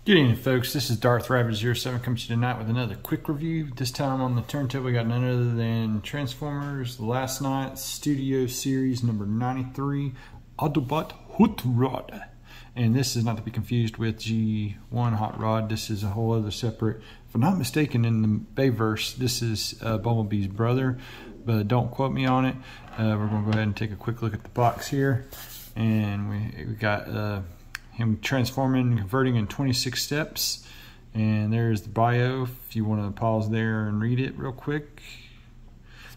Good evening, folks. This is Darth Rabbit 07 coming to you tonight with another quick review. This time on the turntable, we got none other than Transformers Last Night Studio Series number 93, Autobot Hot Rod. And this is not to be confused with G1 Hot Rod. This is a whole other separate, if I'm not mistaken, in the Bayverse, this is Bumblebee's brother, but don't quote me on it. We're going to go ahead and take a quick look at the box here. And we got him transforming and converting in 26 steps. And there's the bio if you want to pause there and read it real quick.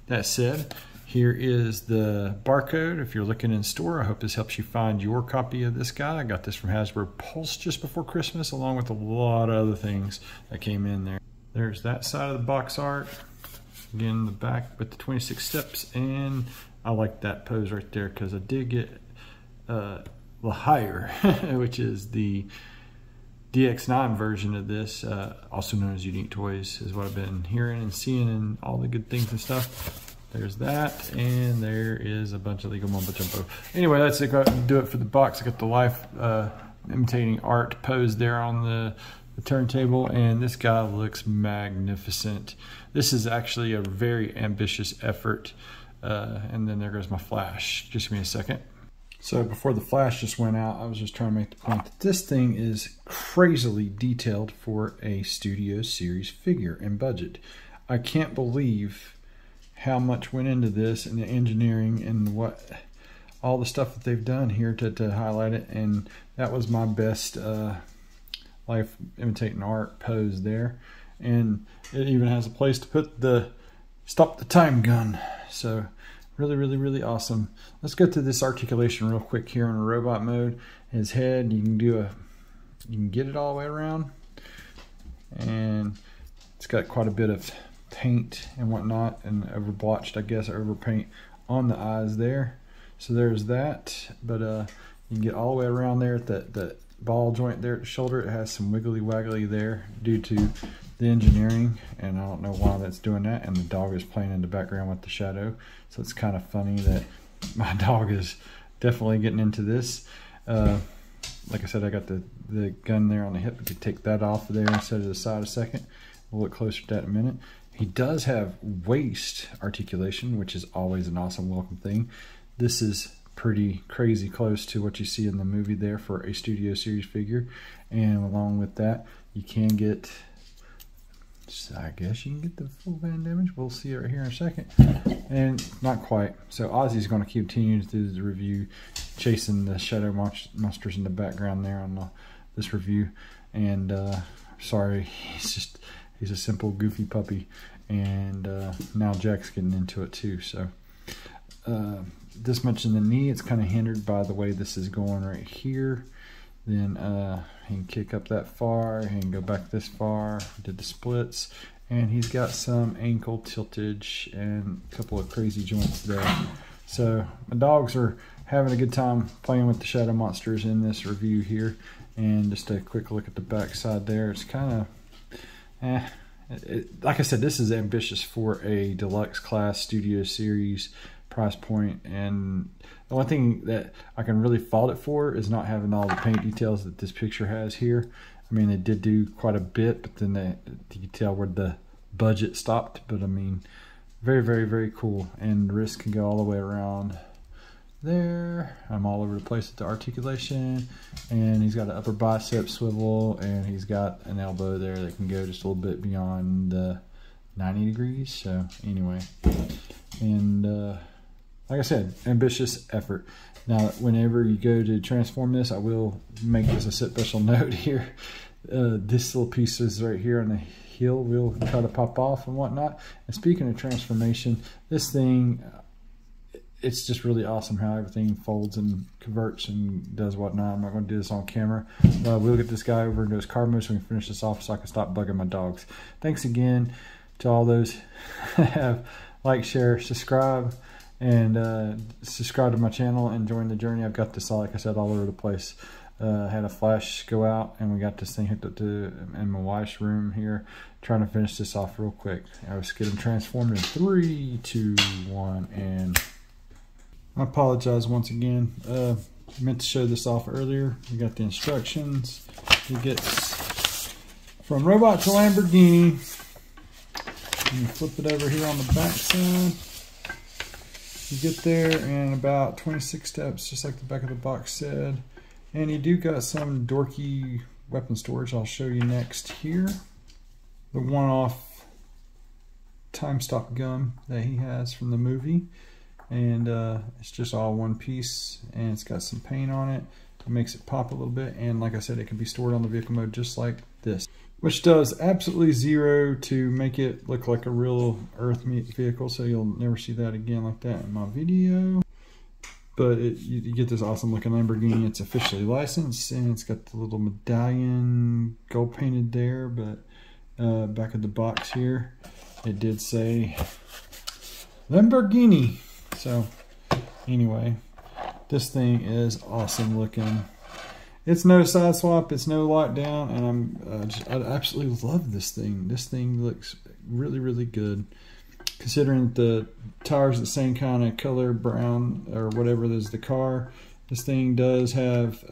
That said, here is the barcode if you're looking in store. I hope this helps you find your copy of this guy. I got this from HASBRO Pulse just before Christmas, along with a lot of other ththings that came in there. There's that side of the box art. Again, the back with the 26 steps. And I like that pose right there because I did get the higher, which is the DX9 version of this, also known as Unique Toys, is what I've been hearing and seeing and all the good things and stuff. There's that, and there is a bunch of legal mumbo jumbo. Anyway, that's it. Do it for the box. I got the life imitating art pose there on the turntable, and this guy looks magnificent. This is actually a very ambitious effort. And then there goes my flash. Just give me a second. So before the flash just went out, I was just trying to make the point that this thing is crazily detailed for a Studio Series figure and budget. I can't believe how much went into this and the engineering and what all the stuff that they've done here to highlight it. And that was my best life imitating art pose there. And it even has a place to put the stop the time gun. So really awesome. Let's go to this articulation real quick here in robot mode. His head, you can get it all the way around, and it's got quite a bit of paint and whatnot, and overblotched, I guess, or overpaint on the eyes there. So there's that. But you can get all the way around there at that ball joint there at the shoulder. It has some wiggly waggly there due to the engineering, and I don't know why that's doing that. And the dog is playing in the background with the shadow, so it's kind of funny that my dog is definitely getting into this. Like I said, I got the gun there on the hip. We could take that off of there and set it aside a second. We'll look closer at that in a minute. He does have waist articulation, which is always an awesome welcome thing. This is pretty crazy close to what you see in the movie there for a Studio Series figure. And along with that, you can get, I guess you can get the full band damage. We'll see it right here in a second. And not quite. So Ozzy's going to continue to do the review, chasing the shadow monsters in the background there on this review. And sorry, he's a simple goofy puppy. And now Jack's getting into it too. So this much in the knee, it's kind of hindered by the way this is going right here. Then he can kick up that far, he can go back this far, did the splits, and he's got some ankle tiltage and a couple of crazy joints there. So my dogs are having a good time playing with the shadow monsters in this review here. And just a quick look at the back side there. It's kind of, like I said, this is ambitious for a deluxe class Studio Series price point, and the one thing that I can really fault it for is not having all the paint details that this picture has here. I mean, they did do quite a bit, but then you can tell where the budget stopped. But I mean, very cool. And the wrist can go all the way around there. I'm all over the place with the articulation, and he's got an upper bicep swivel, and he's got an elbow there that can go just a little bit beyond 90 degrees. So anyway, and like I said, ambitious effort. Now, whenever you go to transform this, I will make this a special note here. This little piece is right here on the heel. We'll try to pop off and whatnot. And speaking of transformation, this thing, it's just really awesome how everything folds and converts and does whatnot. I'm not going to do this on camera. We'll get this guy over into his car mode so we can finish this off so I can stop bugging my dogs. Thanks again to all those that have liked, share, subscribe. And subscribe to my channel and join the journey. I've got this, like I said, all over the place. Had a flash go out, and we got this thing hooked up to in my wife's room here. Trying to finish this off real quick. I was getting transformed in 3, 2, 1, and I apologize once again. I meant to show this off earlier. We got the instructions. It gets From robot to Lamborghini. And you flip it over here on the back side. You get there in about 26 steps, just like the back of the box said. And you do got some dorky weapon storage I'll show you next here. The one-off time stop gun that he has from the movie. And it's just all one piece, and it's got some paint on it. It makes it pop a little bit, and like I said, it can be stored on the vehicle mode just like this, which does absolutely zero to make it look like a real Earth vehicle, so you'll never see that again like that in my video. But you get this awesome looking Lamborghini. It's officially licensed, and it's got the little medallion gold painted there, but back of the box here, it did say Lamborghini. So anyway, this thing is awesome looking. It's no side swap, it's no lockdown, and I absolutely love this thing. This thing looks really, really good. Considering the tires the same kind of color, brown or whatever as the car, this thing does have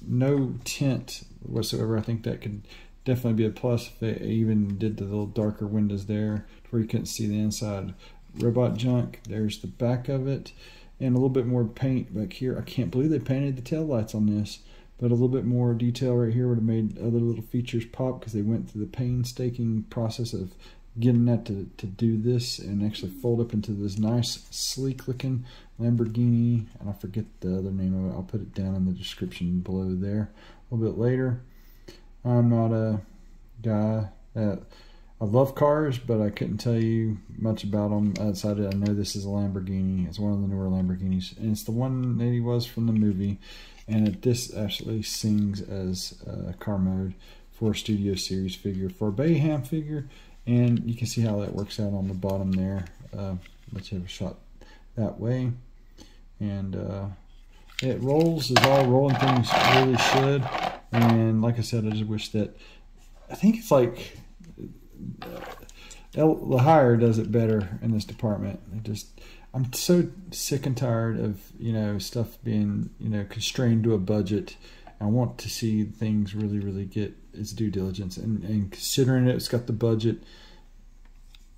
no tint whatsoever. I think that could definitely be a plus if they even did the little darker windows there where you couldn't see the inside. Robot junk, there's the back of it, and a little bit more paint back here. I can't believe they painted the tail lights on this, but a little bit more detail right here would have made other little features pop, because they went through the painstaking process of getting that to do this and actually fold up into this nice sleek looking Lamborghini. And I forget the other name of it. I'll put it down in the description below there a little bit later. I'm not a guy that I love cars, but I couldn't tell you much about them outside of I know this is a Lamborghini. It's one of the newer Lamborghinis, and it's the one that he was from the movie. And this actually sings as a car mode for a Studio Series figure, for a Bayham figure, and you can see how that works out on the bottom there. Let's have a shot that way, and it rolls as all rolling things really should. And like I said, I just wish that, I think it's like the hire does it better in this department. I'm so sick and tired of, stuff being, constrained to a budget. I want to see things really, really get its due diligence. And considering it's got the budget,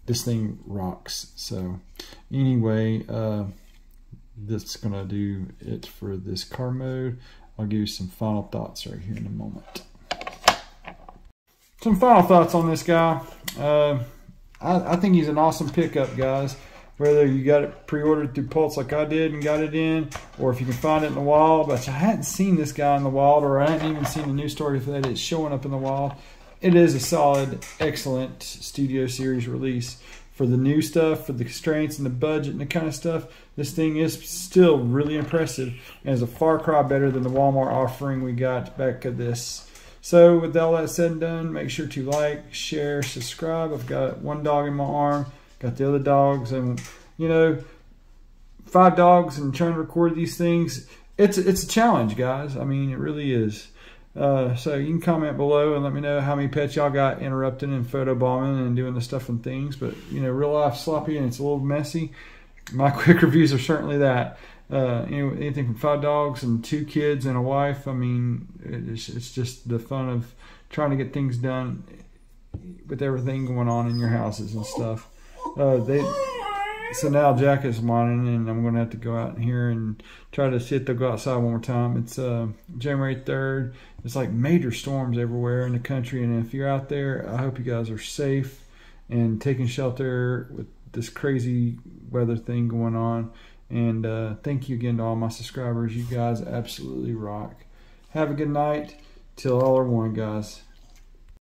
this thing rocks. So anyway, that's going to do it for this car mode. I'll give you some final thoughts right here in a moment. Some final thoughts on this guy. I think he's an awesome pickup, guys. Whether you got it pre-ordered through Pulse like I did and got it in, or if you can find it in the wild. But I hadn't seen this guy in the wild, or I hadn't even seen a news story that it's showing up in the wild. It is a solid, excellent Studio Series release. For the new stuff, for the constraints and the budget and the kind of stuff, this thing is still really impressive and is a far cry better than the Walmart offering we got back of this. So with all that said and done, make sure to like, share, subscribe. I've got one dog in my arm, got the other dogs, and 5 dogs and trying to record these things, it's a challenge, guys. I mean, it really is. So you can comment below and let me know how many pets y'all got interrupting and photobombing and doing the stuff and things. But real life sloppy and it's a little messy. My quick reviews are certainly that. Anything from 5 dogs and 2 kids and a wife. I mean, it's just the fun of trying to get things done with everything going on in your houses and stuff. So now Jack is whining, and I'm going to have to go out here and try to see if they'll go outside one more time. It's January 3rd. It's like major storms everywhere in the country, and if you're out there, I hope you guys are safe and taking shelter with this crazy weather thing going on. And thank you again to all my subscribers. You guys absolutely rock. Have a good night. Till all are one, guys.